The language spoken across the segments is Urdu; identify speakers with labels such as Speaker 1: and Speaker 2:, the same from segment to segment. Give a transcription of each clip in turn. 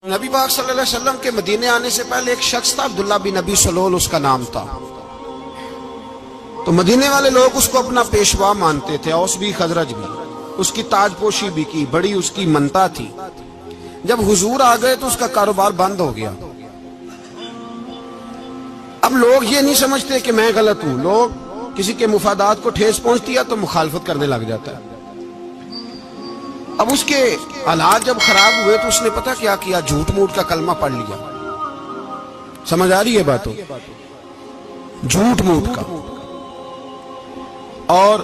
Speaker 1: نبی پاک صلی اللہ علیہ وسلم کے مدینے آنے سے پہلے ایک شخص تھا، عبداللہ بن ابی سلول اس کا نام تھا۔ تو مدینے والے لوگ اس کو اپنا پیشوا مانتے تھے، اوس بھی خزرج بھی، اس کی تاج پوشی بھی کی، بڑی اس کی منتا تھی۔ جب حضور آ گئے تو اس کا کاروبار بند ہو گیا۔ اب لوگ یہ نہیں سمجھتے کہ میں غلط ہوں، لوگ کسی کے مفادات کو ٹھیس پہنچتی ہے تو مخالفت کرنے لگ جاتا ہے۔ اب اس کے حالات جب خراب ہوئے تو اس نے پتہ کیا کیا، جھوٹ موٹ کا کلمہ پڑھ لیا۔ سمجھ آ رہی ہے باتوں؟ جھوٹ موٹ کا، اور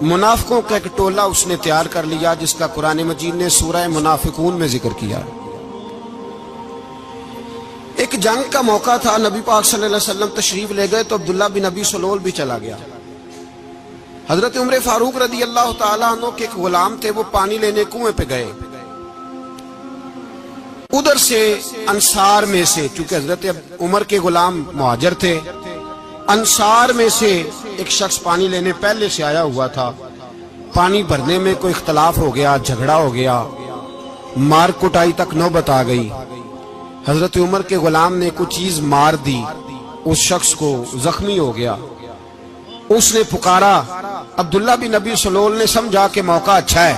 Speaker 1: منافقوں کا ایک ٹولہ اس نے تیار کر لیا جس کا قرآن مجید نے سورہ منافقون میں ذکر کیا۔ ایک جنگ کا موقع تھا، نبی پاک صلی اللہ علیہ وسلم تشریف لے گئے تو عبداللہ بن ابی سلول بھی چلا گیا۔ حضرت عمر فاروق رضی اللہ تعالیٰ عنہ کے ایک غلام تھے، وہ پانی لینے کنویں پہ گئے۔ ادھر سے انصار میں سے، چونکہ حضرت عمر کے غلام مہاجر تھے، انصار میں سے ایک شخص پانی لینے پہلے سے آیا ہوا تھا۔ پانی بھرنے میں کوئی اختلاف ہو گیا، جھگڑا ہو گیا، مار کٹائی تک نوبت آ گئی۔ حضرت عمر کے غلام نے کچھ چیز مار دی، اس شخص کو زخمی ہو گیا۔ اس نے پکارا، عبداللہ بن ابی سلول نے سمجھا کہ موقع اچھا ہے،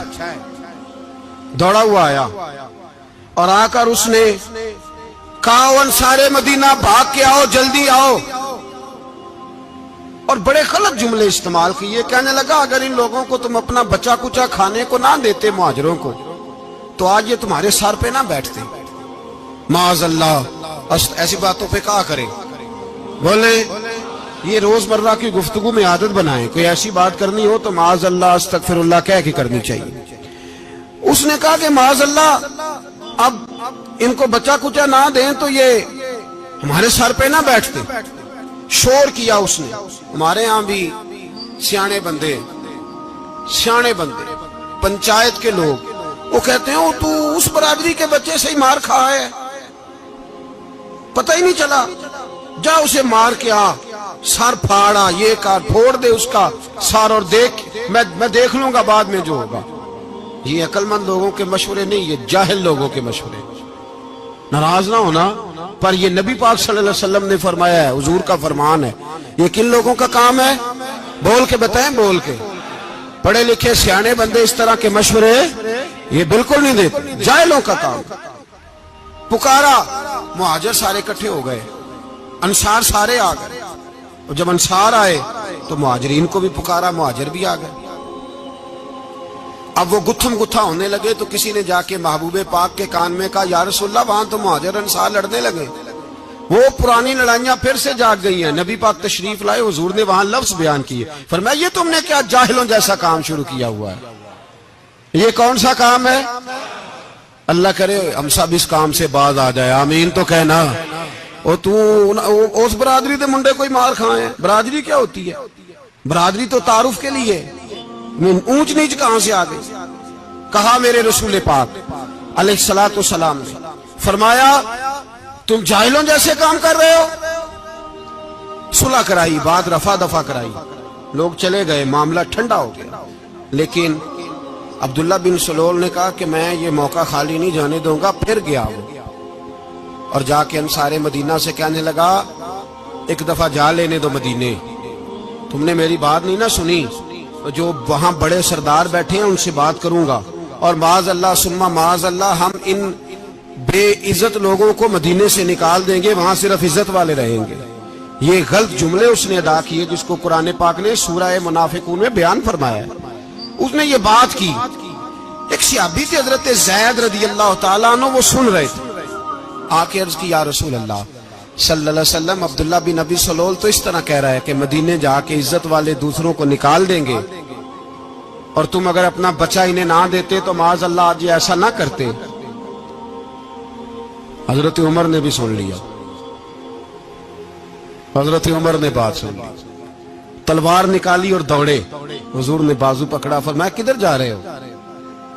Speaker 1: دوڑا ہوا آیا اور آ کر اس نے کہا، انصار مدینہ بھاگ کے آؤ، جلدی آؤ، اور بڑے غلط جملے استعمال کیے۔ کہنے لگا، اگر ان لوگوں کو تم اپنا بچا کچا کھانے کو نہ دیتے مہاجروں کو تو آج یہ تمہارے سر پہ نہ بیٹھتے۔ معاذ اللہ، ایسی باتوں پہ کہا کرے، بولے یہ روزمرہ کی گفتگو میں عادت بنائیں، کوئی ایسی بات کرنی ہو تو معاذ اللہ استغفر اللہ کہہ کے کرنی چاہیے۔ اس نے کہا کہ معاذ اللہ، اب ان کو بچا کچا نہ دیں تو یہ ہمارے سر پہ نہ بیٹھتے۔ شور کیا اس نے۔ ہمارے ہاں بھی سیانے بندے پنچایت کے لوگ وہ کہتے ہیں، تو اس برادری کے بچے سے ہی مار کھا ہے، پتہ ہی نہیں چلا، جا اسے مار کے آ، سر پھاڑا، یہ کار پھوڑ دے اس کا سر، اور دیکھ میں دیکھ لوں گا بعد میں جو ہوگا۔ یہ عقل مند لوگوں کے مشورے نہیں، یہ جاہل لوگوں کے مشورے۔ ناراض نہ ہونا، پر یہ نبی پاک صلی اللہ علیہ وسلم نے فرمایا ہے، حضور کا فرمان ہے۔ یہ کن لوگوں کا کام ہے؟ بول کے بتائیں، بول کے۔ پڑھے لکھے سیانے بندے اس طرح کے مشورے یہ بالکل نہیں دیتے، جاہلوں کا کام۔ پکارا، مہاجر سارے اکٹھے ہو گئے، انصار سارے آ گئے، اور جب انصار آئے تو مہاجرین کو بھی پکارا، مہاجر بھی آ گئے۔ اب وہ گتھم گتھا ہونے لگے تو کسی نے جا کے محبوب پاک کے کان میں کہا، یا رسول اللہ، وہاں تو مہاجر انصار لڑنے لگے، وہ پرانی لڑائیاں پھر سے جاگ گئی ہیں۔ نبی پاک تشریف لائے، حضور نے وہاں لفظ بیان کیے، فرمایا یہ تم نے کیا جاہلوں جیسا کام شروع کیا ہوا ہے؟ یہ کون سا کام ہے؟ اللہ کرے ہم سب اس کام سے باز آ جائے، آمین تو کہنا۔ اور تو اس برادری دے منڈے کوئی مار کھائے؟ برادری کیا ہوتی ہے؟ برادری تو تعارف کے لیے، اونچ نیچ کہاں سے آ گئی؟ کہا میرے رسول پاک علیہ الصلوۃ والسلام نے، فرمایا تم جاہلوں جیسے کام کر رہے ہو۔ صلح کرائی، بات رفع دفع کرائی، لوگ چلے گئے، معاملہ ٹھنڈا ہو گیا۔ لیکن عبداللہ بن سلول نے کہا کہ میں یہ موقع خالی نہیں جانے دوں گا۔ پھر گیا وہ اور جا کے انصار مدینہ سے کہنے لگا، ایک دفعہ جا لینے دو مدینے، تم نے میری بات نہیں نہ سنی، جو وہاں بڑے سردار بیٹھے ہیں ان سے بات کروں گا، اور معاذ اللہ ثم معاذ اللہ ہم ان بے عزت لوگوں کو مدینے سے نکال دیں گے، وہاں صرف عزت والے رہیں گے۔ یہ غلط جملے اس نے ادا کیے جس کو قرآن پاک نے سورہ منافقون میں بیان فرمایا ہے۔ اس نے یہ بات کی۔ ایک صحابی تھے حضرت زید رضی اللہ تعالیٰ عنہ، وہ سن رہے تھے، آ کے عرض کی، یا رسول اللہ صلی اللہ علیہ وسلم، عبداللہ بن ابی سلول تو اس طرح کہہ رہا ہے کہ مدینے جا کے عزت والے دوسروں کو نکال دیں گے، اور تم اگر اپنا بچہ انہیں نہ دیتے تو معاذ اللہ آج یہ ایسا نہ کرتے۔ حضرت عمر نے بھی سن لیا، حضرت عمر نے بات سن لی، تلوار نکالی اور دوڑے۔ حضور نے بازو پکڑا، فرمایا کدھر جا رہے ہو؟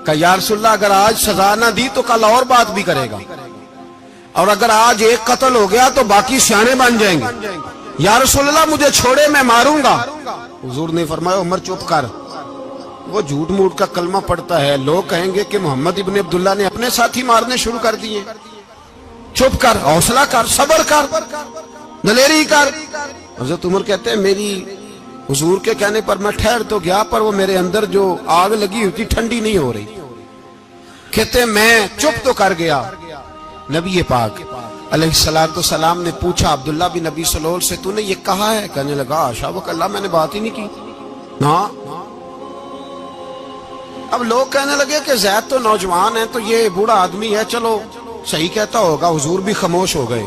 Speaker 1: کہا یا رسول اللہ، اگر آج سزا نہ دی تو کل اور بات بھی کرے گا، اور اگر آج ایک قتل ہو گیا تو باقی سیانے بن جائیں گے۔ یا رسول اللہ مجھے چھوڑے، میں ماروں گا۔ حضور نے فرمایا عمر چپ کر، وہ جھوٹ موٹ کا کلمہ پڑھتا ہے، لوگ کہیں گے کہ محمد ابن عبداللہ نے اپنے ساتھی مارنے شروع کر دیے۔ چپ کر، حوصلہ کر، صبر کر، دلیری کر۔ حضرت عمر کہتے ہیں میری حضور کے کہنے پر میں ٹھہر تو گیا، پر وہ میرے اندر جو آگ لگی ہوئی تھی ٹھنڈی نہیں ہو رہی۔ کہتے ہیں میں چپ تو کر گیا۔ نبی پاک علیہ السلام نے پوچھا عبداللہ بن نبی سلول سے، تو نے یہ کہا ہے؟ کہنے لگا حاشا وک اللہ، میں نے بات ہی نہیں کی۔ ہاں، اب لوگ کہنے لگے کہ زید تو نوجوان ہے، تو یہ بوڑھا آدمی ہے، چلو صحیح کہتا ہوگا۔ حضور بھی خاموش ہو گئے۔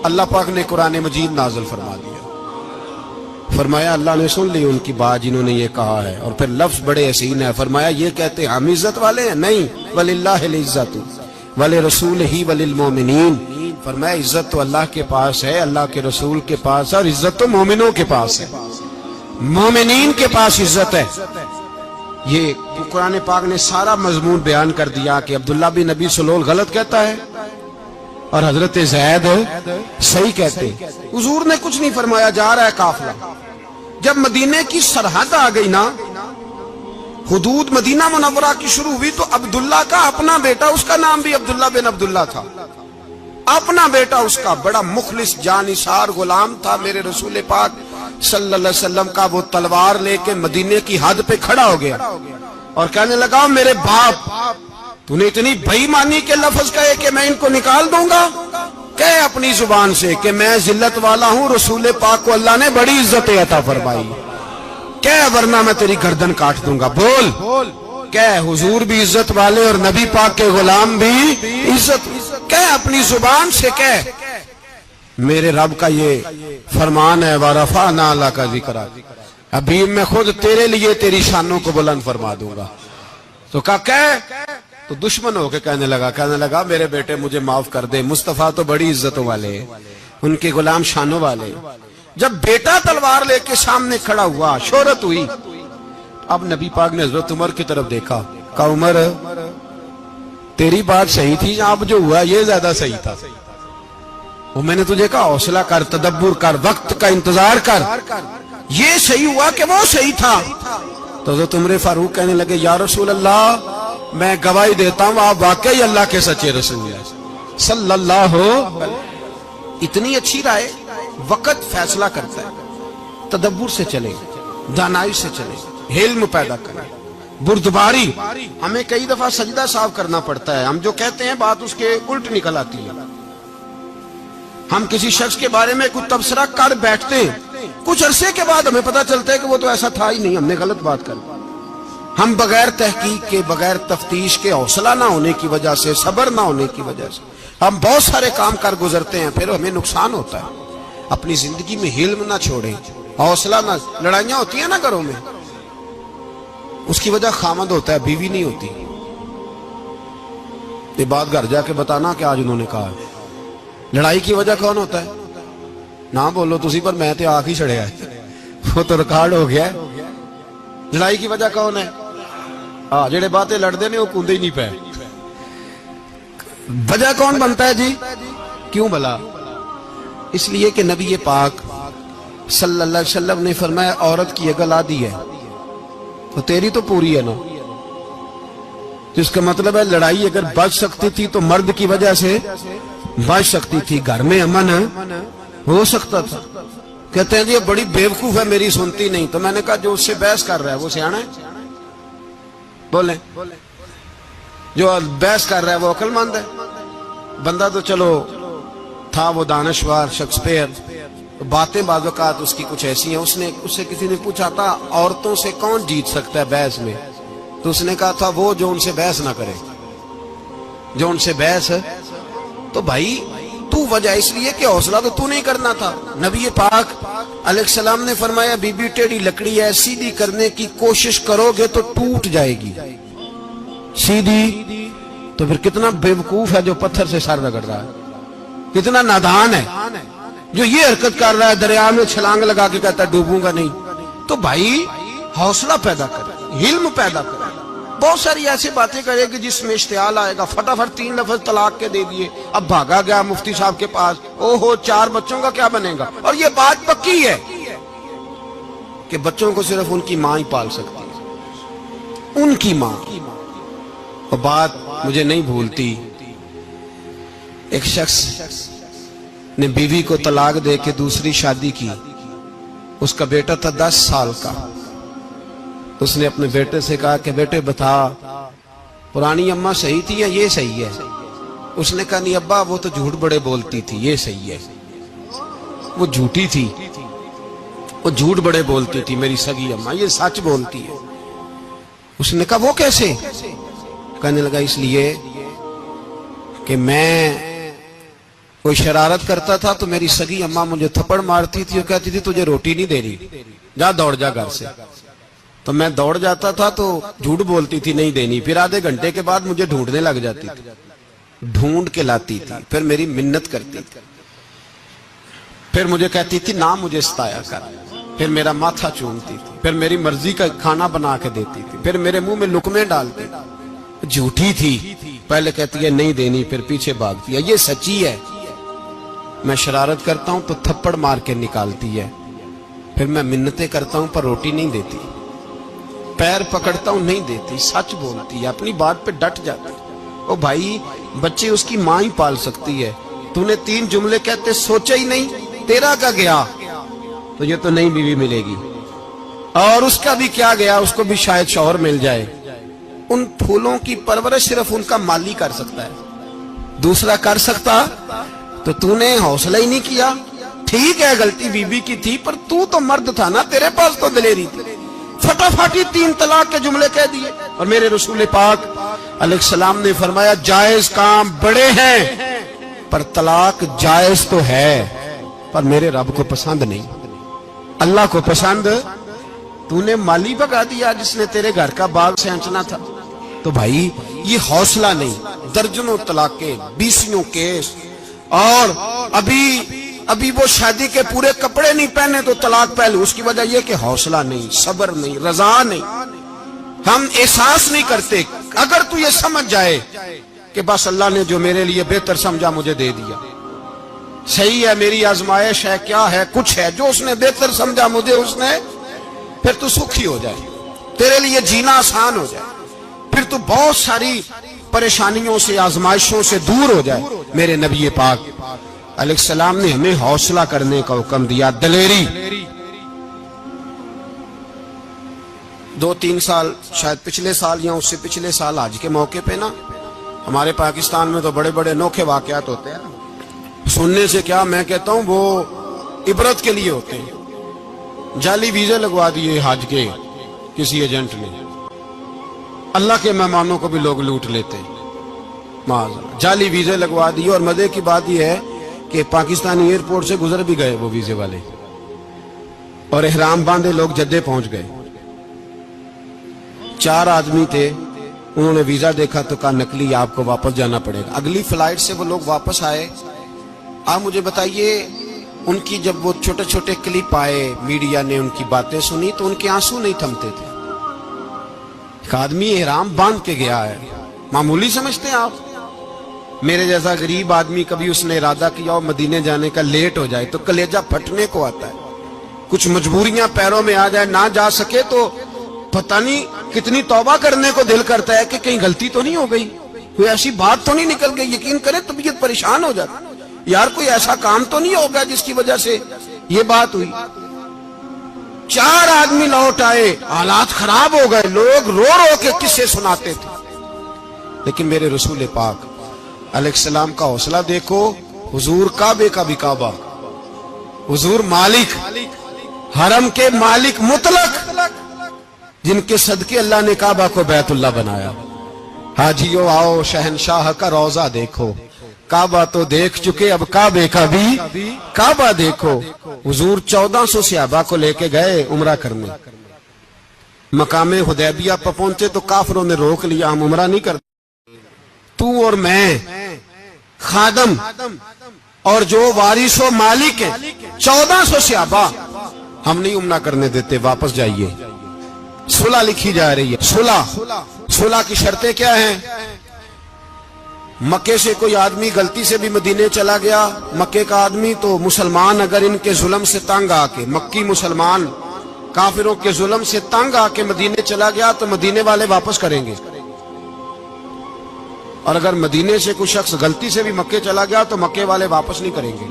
Speaker 1: اللہ پاک نے قرآن مجید نازل فرما دیا، فرمایا اللہ نے سن لی ان کی بات جنہوں نے یہ کہا ہے، اور پھر لفظ بڑے حسین ہے، فرمایا یہ کہتے ہم عزت والے ہیں؟ نہیں، وللہ العزت ولرسولہ وللمؤمنین، فرمایا عزت تو اللہ کے پاس ہے، اللہ کے رسول کے پاس ہے، اور عزت تو مومنوں کے پاس ہے، مومنین کے پاس عزت ہے۔ یہ قرآن پاک نے سارا مضمون بیان کر دیا کہ عبداللہ بن نبی سلول غلط کہتا ہے اور حضرت زید صحیح کہتے ہیں۔ حضور نے کچھ نہیں فرمایا، جا رہا ہے قافلہ۔ جب مدینے کی سرحد آ گئی نا، حدود مدینہ منورہ کی شروع ہوئی، تو عبداللہ کا اپنا بیٹا، اس کا نام بھی عبداللہ بن عبداللہ تھا، اپنا بیٹا اس کا بڑا مخلص جانثار غلام تھا میرے رسول پاک صلی اللہ علیہ وسلم کا۔ وہ تلوار لے کے مدینے کی حد پہ کھڑا ہو گیا اور کہنے لگا میرے باپ، تو نے اتنی بے ایمانی کے لفظ کہے کہ میں ان کو نکال دوں گا؟ کہے اپنی زبان سے کہ میں ذلت والا ہوں، رسول پاک کو اللہ نے بڑی عزت عطا فرمائی، کہے ورنہ میں تیری گردن کاٹ دوں گا۔ بول، کہے حضور بھی عزت والے اور نبی پاک کے غلام بھی عزت، کہے اپنی زبان سے، کہے میرے رب کا یہ فرمان ہے وَرَفَعْنَا لَكَ ذِكْرَكَ، ابھی میں خود تیرے لیے تیری شانوں کو بلند فرما دوں گا۔ تو کہا کہے، تو دشمن ہو کے کہنے لگا میرے بیٹے مجھے معاف کر دے، مصطفیٰ تو بڑی عزتوں والے، ان کے غلام شانوں والے۔ جب بیٹا تلوار لے کے سامنے کھڑا ہوا، شہرت ہوئی، اب نبی پاک نے حضرت عمر کی طرف دیکھا، کہا عمر تیری بات صحیح تھی، اب جو ہوا یہ زیادہ صحیح تھا، وہ میں نے تجھے کہا حوصلہ کر، تدبر کر، وقت کا انتظار کر، یہ صحیح ہوا کہ وہ صحیح تھا۔ تو حضرت عمر فاروق کہنے لگے یا رسول اللہ، میں گواہی دیتا ہوں آپ واقعی اللہ کے سچے رسول ہیں صلی اللہ علیہ۔ اتنی اچھی رائے، وقت فیصلہ کرتا ہے، تدبر سے چلے، دانائی سے چلے، علم پیدا کرے، بردباری۔ ہمیں کئی دفعہ سجدہ صاف کرنا پڑتا ہے، ہم جو کہتے ہیں بات اس کے الٹ نکل آتی ہے۔ ہم کسی شخص کے بارے میں کوئی تبصرہ کر بیٹھتے ہیں، کچھ عرصے کے بعد ہمیں پتہ چلتا ہے کہ وہ تو ایسا تھا ہی نہیں، ہم نے غلط بات کر دی۔ ہم بغیر تحقیق کے، بغیر تفتیش کے، حوصلہ نہ ہونے کی وجہ سے، صبر نہ ہونے کی وجہ سے ہم بہت سارے کام کر گزرتے ہیں، پھر ہمیں نقصان ہوتا ہے۔ اپنی زندگی میں علم نہ چھوڑیں، حوصلہ نہ، لڑائیاں ہوتی ہیں نا گھروں میں، اس کی وجہ خامد ہوتا ہے، بیوی نہیں ہوتی۔ یہ بات گھر جا کے بتانا کہ آج انہوں نے کہا ہے۔ لڑائی کی وجہ کون ہوتا ہے؟ نہ بولو تسی، پر میں تے آنکھ ہی چھڑیا ہے، وہ تو ریکارڈ ہو گیا ہے۔ لڑائی کی وجہ کون ہے؟ جڑے باتیں لڑتے ہیں وہ کندے ہی نہیں پے۔ وجہ کون بنتا ہے جی؟ کیوں بلا؟ اس لیے کہ نبی پاک صلی اللہ علیہ وسلم نے فرمایا عورت کی عقل آدھی ہے تو تیری تو پوری ہے نا، جس کا مطلب ہے لڑائی اگر بچ سکتی تھی تو مرد کی وجہ سے بچ سکتی تھی، گھر میں امن ہو سکتا تھا۔ کہتے ہیں جی یہ بڑی بیوقوف ہے، میری سنتی نہیں۔ تو میں نے کہا جو اس سے بحث کر رہا ہے وہ سیانا ہے؟ بولیں، جو بحث کر رہا ہے وہ عقل مند ہے؟ بندہ تو چلو تھا وہ دانشور، شیکسپیئر، باتیں بعض اوقات اس کی کچھ ایسی ہیں۔ اس سے کسی نے پوچھا تھا عورتوں سے کون جیت سکتا ہے بحث میں، تو اس نے کہا تھا وہ جو ان سے بحث نہ کرے، جو ان سے بحث۔ تو بھائی تو وجہ اس لیے کہ حوصلہ تو نہیں کرنا تھا۔ نبی پاک علیہ السلام نے فرمایا بی بی ٹیڑھی لکڑی ہے، سیدھی کرنے کی کوشش کرو گے تو ٹوٹ جائے گی، سیدھی۔ تو پھر کتنا بیوقوف ہے جو پتھر سے سر رگڑ رہا ہے، کتنا نادان ہے جو یہ حرکت کر رہا ہے، دریا میں چھلانگ لگا کے کہتا ہے ڈوبوں گا نہیں۔ تو بھائی حوصلہ پیدا کرے، علم پیدا کرے۔ بہت ساری ایسی باتیں کرے کہ جس میں اشتعال آئے گا، فٹافٹ 3 لفظ طلاق کے دے دیے، اب بھاگا گیا مفتی صاحب کے پاس، او ہو 4 بچوں کا کیا بنے گا؟ اور یہ بات پکی ہے کہ بچوں کو صرف ان کی ماں ہی پال سکتی ہے، ان کی ماں۔ اور بات مجھے نہیں بھولتی ایک شخص نے بیوی کو طلاق دے کے دوسری شادی کی. اس کا بیٹا تھا 10 سال کا. اس نے اپنے بیٹے سے کہا کہ بیٹے بتا پرانی اماں صحیح تھی یا یہ صحیح ہے؟ اس نے کہا نہیں ابا وہ تو جھوٹ بڑے بولتی تھی، یہ صحیح ہے. وہ جھوٹی تھی، وہ جھوٹ بڑے بولتی تھی میری سگی اماں، یہ سچ بولتی ہے. اس نے کہا وہ کیسے؟ کہنے لگا اس لیے کہ میں کوئی شرارت کرتا تھا تو میری سگی اماں مجھے تھپڑ مارتی تھی اور کہتی تھی تجھے روٹی نہیں دے رہی، جا دوڑ جا گھر سے. تو میں دوڑ جاتا تھا تو جھوٹ بولتی تھی نہیں دینی، پھر آدھے گھنٹے کے بعد مجھے ڈھونڈنے لگ جاتی تھی، ڈھونڈ کے لاتی تھی، پھر میری منت کرتی تھی، پھر مجھے کہتی تھی نہ مجھے ستایا کر، پھر میرا ماتھا چومتی تھی، پھر میری مرضی کا کھانا بنا کے دیتی تھی، پھر میرے منہ میں لقمے ڈالتی. جھوٹی تھی، پہلے کہتی ہے نہیں دینی پھر پیچھے بھاگتی ہے. یہ سچی ہے، میں شرارت کرتا ہوں تو تھپڑ مار کے نکالتی ہے، پھر میں منتیں کرتا ہوں پر روٹی نہیں دیتی، پیر پکڑتا ہوں نہیں دیتی. سچ بولتی ہے، اپنی بات پہ ڈٹ جاتی. او بھائی بچے اس کی ماں ہی پال سکتی ہے. تو نے 3 جملے کہتے سوچا ہی نہیں، تیرا کا گیا تو یہ تو نئی بیوی ملے گی، اور اس کا بھی کیا گیا، اس کو بھی شاید شوہر مل جائے. ان پھولوں کی پرورش صرف ان کا مالی کر سکتا ہے، دوسرا کر سکتا؟ تو نے حوصلہ ہی نہیں کیا. ٹھیک ہے غلطی بیوی کی تھی پر تو مرد تھا نا، تیرے پاس تو دلیری تھی. فٹافٹی 3 طلاق کے جملے کہہ دیے. اور میرے رسول پاک علیہ السلام نے فرمایا جائز کام بڑے ہیں پر طلاق جائز تو ہے پر میرے رب کو پسند نہیں، اللہ کو پسند. تو نے مالی بگا دیا جس نے تیرے گھر کا باغ سینچنا تھا. تو بھائی یہ حوصلہ نہیں. درجنوں طلاقیں، 20 کیس، اور ابھی وہ شادی کے پورے کپڑے نہیں پہنے تو طلاق پہلے. اس کی وجہ یہ کہ حوصلہ نہیں، صبر نہیں، رضا نہیں. ہم احساس نہیں کرتے. اگر تو یہ سمجھ جائے کہ بس اللہ نے جو میرے لیے بہتر سمجھا مجھے دے دیا، صحیح ہے میری آزمائش ہے، کیا ہے کچھ ہے جو اس نے بہتر سمجھا مجھے اس نے، پھر تو سکھی ہو جائے، تیرے لیے جینا آسان ہو جائے، پھر تو بہت ساری پریشانیوں سے آزمائشوں سے دور ہو جائے. میرے نبی پاک علیہ السلام نے ہمیں حوصلہ کرنے کا حکم دیا، دلیری. 2-3 سال شاید پچھلے سال یا اس سے پچھلے سال حج کے موقع پہ نا ہمارے پاکستان میں تو بڑے بڑے انوکھے واقعات ہوتے ہیں. سننے سے کیا میں کہتا ہوں وہ عبرت کے لیے ہوتے ہیں. جعلی ویزے لگوا دیے حج کے کسی ایجنٹ نے، اللہ کے مہمانوں کو بھی لوگ لوٹ لیتے ہیں. جعلی ویزے لگوا دیے. اور مزے کی بات یہ ہے کہ پاکستانی ایئرپورٹ سے گزر بھی گئے وہ ویزے والے، اور احرام باندھے لوگ جدے پہنچ گئے. 4 آدمی تھے، انہوں نے ویزا دیکھا تو کہا نقلی آپ کو واپس جانا پڑے گا. اگلی فلائٹ سے وہ لوگ واپس آئے. آپ مجھے بتائیے ان کی جب وہ چھوٹے چھوٹے کلپ آئے، میڈیا نے ان کی باتیں سنی تو ان کے آنسو نہیں تھمتے تھے. ایک آدمی احرام باندھ کے گیا ہے، معمولی سمجھتے ہیں آپ؟ میرے جیسا غریب آدمی کبھی اس نے ارادہ کیا اور مدینے جانے کا لیٹ ہو جائے تو کلیجہ پھٹنے کو آتا ہے. کچھ مجبوریاں پیروں میں آ جائے، نہ جا سکے تو پتہ نہیں کتنی توبہ کرنے کو دل کرتا ہے کہ کہیں غلطی تو نہیں ہو گئی، کوئی ایسی بات تو نہیں نکل گئی. یقین کریں طبیعت پریشان ہو جاتی، یار کوئی ایسا کام تو نہیں ہوگا جس کی وجہ سے یہ بات ہوئی. 4 آدمی لوٹ آئے، حالات خراب ہو گئے، لوگ رو رو کے قصے سناتے تھے. لیکن میرے رسول پاک علیہ السلام کا حوصلہ دیکھو. حضور کعبے کا بھی کعبہ، حضور مالک، حرم کے مالک مطلق، جن کے صدقے اللہ نے کعبہ کو بیت اللہ بنایا. حاجیو آؤ شہنشاہ کا روضہ دیکھو، کعبہ تو دیکھ چکے اب کعبے کا بھی کعبہ دیکھو. حضور 1400 صحابہ کو لے کے گئے عمرہ کرنے. مقام حدیبیہ پر پہنچے تو کافروں نے روک لیا، ہم عمرہ نہیں کرتے. تو اور میں خادم اور جو وارث و مالک ہیں 1400 صحابہ، ہم نہیں عمرہ کرنے دیتے، واپس جائیے. صلح لکھی جا رہی ہے. صلح کی شرطیں کیا ہیں؟ مکے سے کوئی آدمی غلطی سے بھی مدینے چلا گیا، مکے کا آدمی، تو مسلمان اگر ان کے ظلم سے تنگ آ کے، مکی مسلمان کافروں کے ظلم سے تنگ آ کے مدینے چلا گیا تو مدینے والے واپس کریں گے. اور اگر مدینے سے کوئی شخص غلطی سے بھی مکے چلا گیا تو مکے والے واپس نہیں کریں گے.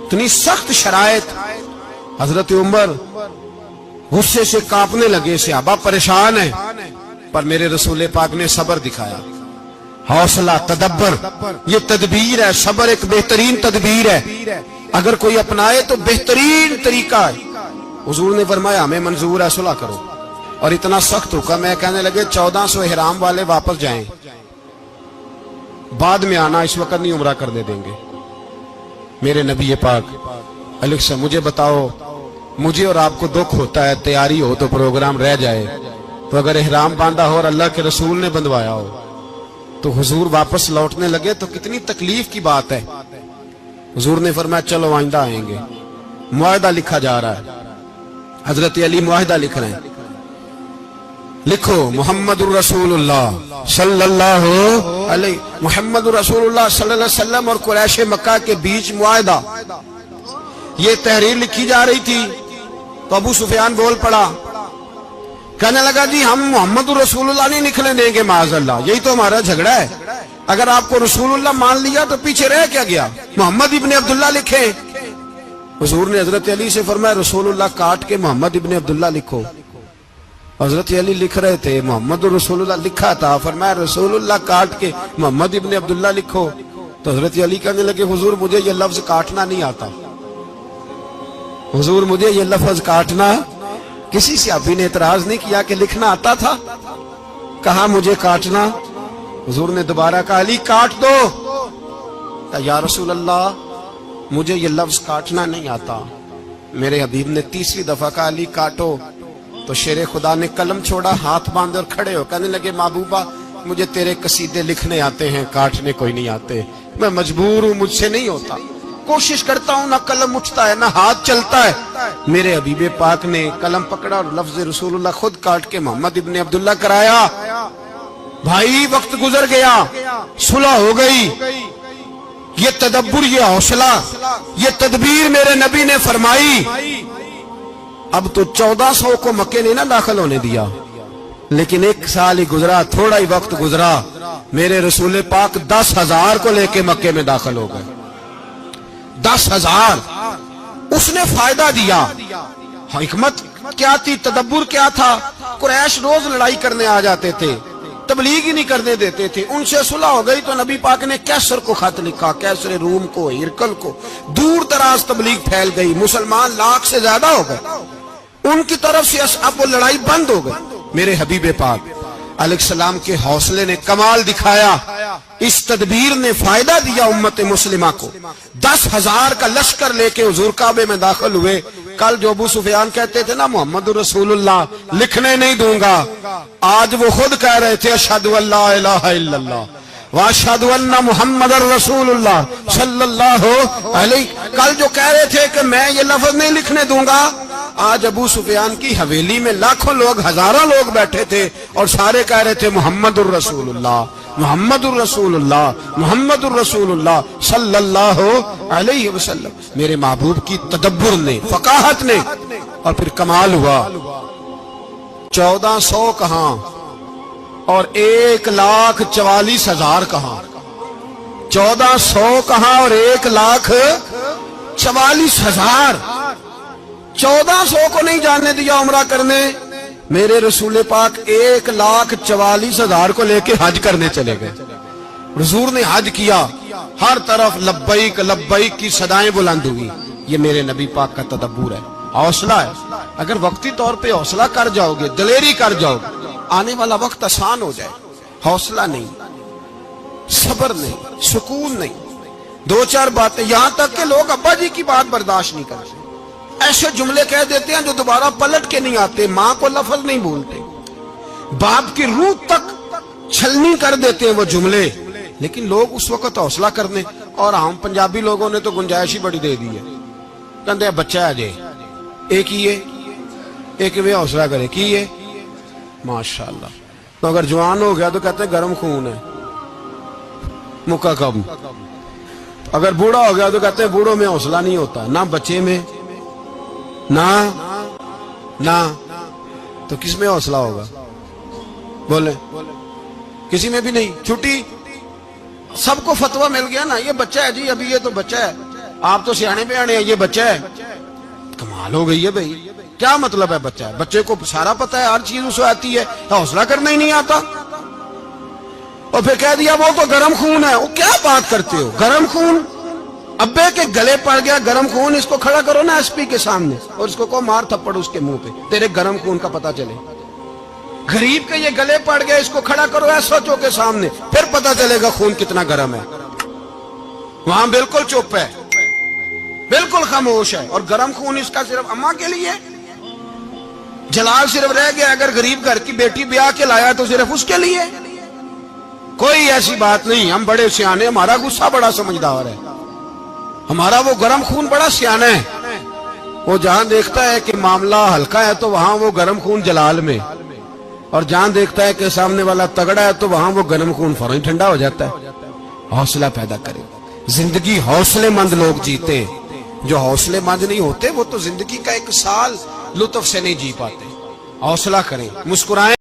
Speaker 1: اتنی سخت شرائط. حضرت عمر غصے سے کانپنے لگے, صحابہ پریشان ہیں, پر میرے رسول پاک نے صبر دکھایا, حوصلہ, تدبر. یہ تدبیر ہے, صبر ایک بہترین تدبیر ہے, اگر کوئی اپنائے تو بہترین طریقہ ہے. حضور نے فرمایا ہمیں منظور ہے, صلح کرو. اور اتنا سخت حکم ہے, کہنے لگے 1400 احرام والے واپس جائیں, بعد میں آنا, اس وقت نہیں عمرہ کرنے دیں گے. میرے نبی پاک علیہ السلام, مجھے بتاؤ, مجھے اور آپ کو دکھ ہوتا ہے تیاری ہو تو پروگرام رہ جائے, تو اگر احرام باندھا ہو اور اللہ کے رسول نے بندھوایا ہو تو حضور واپس لوٹنے لگے تو کتنی تکلیف کی بات ہے. حضور نے فرمایا چلو آئندہ آئیں گے. معاہدہ لکھا جا رہا ہے, حضرت علی معاہدہ لکھ رہے ہیں. لکھو محمد الرسول اللہ صلی اللہ علیہ, محمد الرسول اللہ صلی اللہ علیہ وسلم اور قریش مکہ کے بیچ معاہدہ. یہ تحریر لکھی جا رہی تھی تو ابو سفیان بول پڑا, کہنے لگا جی ہم محمد الرسول اللہ نہیں نکلنے دیں گے معاذ اللہ, یہی تو ہمارا جھگڑا ہے. اگر آپ کو رسول اللہ مان لیا تو پیچھے رہ کیا گیا, محمد ابن عبداللہ لکھیں. حضور نے حضرت علی سے فرمایا رسول اللہ کاٹ کے محمد ابن عبداللہ لکھو. حضرت علی لکھ رہے تھے, محمد رسول اللہ لکھا تھا, فرمایا رسول اللہ کاٹ کے محمد ابن عبداللہ لکھو. تو حضرت علی کہنے لگے حضور مجھے یہ لفظ کاٹنا نہیں آتا, حضور مجھے یہ لفظ کاٹنا. کسی صحابی نے اعتراض نہیں کیا کہ لکھنا آتا تھا, کہا مجھے کاٹنا. حضور نے دوبارہ کہا علی کاٹ دو. یا رسول اللہ مجھے یہ لفظ کاٹنا نہیں آتا. میرے حبیب نے تیسری دفعہ کہا علی کاٹو. تو شیر خدا نے قلم چھوڑا, ہاتھ باندھے اور کھڑے ہو کہنے لگے محبوبہ مجھے تیرے قصیدے لکھنے آتے ہیں, کاٹنے کوئی نہیں آتے, میں مجبور ہوں, مجھ سے نہیں ہوتا. کوشش کرتا ہوں, نہ قلم اٹھتا ہے نہ ہاتھ چلتا ہے. میرے حبیب پاک نے قلم پکڑا اور لفظ رسول اللہ خود کاٹ کے محمد ابن عبداللہ کرایا. بھائی وقت گزر گیا, صلح ہو گئی. یہ تدبر, یہ حوصلہ, یہ تدبیر میرے نبی نے فرمائی. اب تو 1400 کو مکے نے نہ داخل ہونے دیا, لیکن ایک سال ہی گزرا, تھوڑا ہی وقت گزرا, میرے رسول پاک 10,000 کو لے کے مکے میں داخل ہو گئے. 10,000. اس نے فائدہ دیا. حکمت کیا تھی, تدبر کیا تھا. قریش روز لڑائی کرنے آ جاتے تھے, تبلیغ ہی نہیں کرنے دیتے تھے. ان سے صلح ہو گئی تو نبی پاک نے کیسر کو خط لکھا, کیسر روم کو, ہرکل کو. دور دراز تبلیغ پھیل گئی, مسلمان 100,000 سے زیادہ ہو گئے. ان کی طرف سے اب وہ لڑائی بند ہو گئی. میرے حبیب پاک علیہ السلام کے حوصلے نے کمال دکھایا, اس تدبیر نے فائدہ دیا امت مسلمہ کو. 10,000 کا لشکر لے کے حضور کعبے میں داخل ہوئے. کل جو ابو سفیان کہتے تھے نا محمد رسول اللہ لکھنے نہیں دوں گا, آج وہ خود کہہ رہے تھے اشہد ان لا الہ الا اللہ واشہد ان محمد رسول اللہ صلی اللہ علیہ. کل جو کہہ رہے تھے کہ میں یہ لفظ نہیں لکھنے دوں گا, آج ابو سفیان کی حویلی میں لاکھوں لوگ, ہزاروں لوگ بیٹھے تھے اور سارے کہہ رہے تھے محمد الرسول اللہ, محمد الرسول اللہ, محمد الرسول اللہ صلی اللہ علیہ وسلم. میرے محبوب کی تدبر نے, فقاہت نے, اور پھر کمال ہوا. 1400 کہاں اور 1,44,000 کہاں. 1400 کہاں اور 1,44,000. 1400 کو نہیں جانے دیا عمرہ کرنے. میرے رسول پاک 1,44,000 کو لے کے حج کرنے چلے گئے. حضور نے حج کیا, ہر طرف لبیک لبیک کی صدائیں بلند ہوئی. یہ میرے نبی پاک کا تدبر ہے, حوصلہ ہے. اگر وقتی طور پہ حوصلہ کر جاؤ گے, دلیری کر جاؤ گے, آنے والا وقت آسان ہو جائے. حوصلہ نہیں, صبر نہیں, سکون نہیں. 2-4 باتیں, یہاں تک کہ لوگ ابا جی کی بات برداشت نہیں کرتے, ایسے جملے کہہ دیتے ہیں جو دوبارہ پلٹ کے نہیں آتے. ماں کو لفظ نہیں بولتے, باپ کی روح تک چھلنی کر دیتے ہیں وہ جملے. لیکن لوگ اس وقت حوصلہ کرنے, اور ہم پنجابی لوگوں نے تو گنجائش ہی بڑی دے دی ہے. کہتے ہیں بچہ ہے جے, ایک ہی ہے, ایک بھی حوصلہ کرے کی ہے ماشاءاللہ. تو اگر جوان ہو گیا تو کہتے ہیں گرم خون ہے, مکہ کم. اگر بوڑھا ہو گیا تو کہتے ہیں بوڑھوں میں حوصلہ نہیں ہوتا, نہ بچے میں نہ. تو کس میں حوصلہ ہوگا, بولے کسی میں بھی نہیں. چھٹی سب کو فتویٰ مل گیا نا, یہ بچہ ہے جی, ابھی یہ تو بچہ ہے, آپ تو سیانے بیانے ہیں, یہ بچہ ہے. کمال ہو گئی ہے بھائی, کیا مطلب ہے بچہ ہے؟ بچے کو سارا پتہ ہے, ہر چیز اسے آتی ہے, حوصلہ کرنا ہی نہیں آتا. اور پھر کہہ دیا وہ تو گرم خون ہے. وہ کیا بات کرتے ہو, گرم خون؟ ابے کے گلے پڑ گیا گرم خون, اس کو کھڑا کرو نا ایس پی کے سامنے اور اس کو مار تھپڑ اس کے منہ پہ, تیرے گرم خون کا پتہ چلے. غریب کے یہ گلے پڑ گیا, اس کو کھڑا کرو ایس ایچ او کے سامنے, پھر پتہ چلے گا خون کتنا گرم ہے. وہاں بالکل چپ ہے, بالکل خاموش ہے. اور گرم خون اس کا صرف اماں کے لیے, جلال صرف رہ گیا اگر غریب گھر کی بیٹی بیاہ کے لایا تو صرف اس کے لیے. کوئی ایسی بات نہیں, ہم بڑے سیانے, ہمارا غصہ بڑا سمجھدار ہے, ہمارا وہ گرم خون بڑا سیانا ہے. وہ جہاں دیکھتا ہے کہ معاملہ ہلکا ہے تو وہاں وہ گرم خون جلال میں, اور جہاں دیکھتا ہے کہ سامنے والا تگڑا ہے تو وہاں وہ گرم خون فوراً ٹھنڈا ہو جاتا ہے. حوصلہ پیدا کرے. زندگی حوصلے مند لوگ جیتے ہیں, جو حوصلے مند نہیں ہوتے وہ تو زندگی کا ایک سال لطف سے نہیں جی پاتے. حوصلہ کریں, مسکرائیں.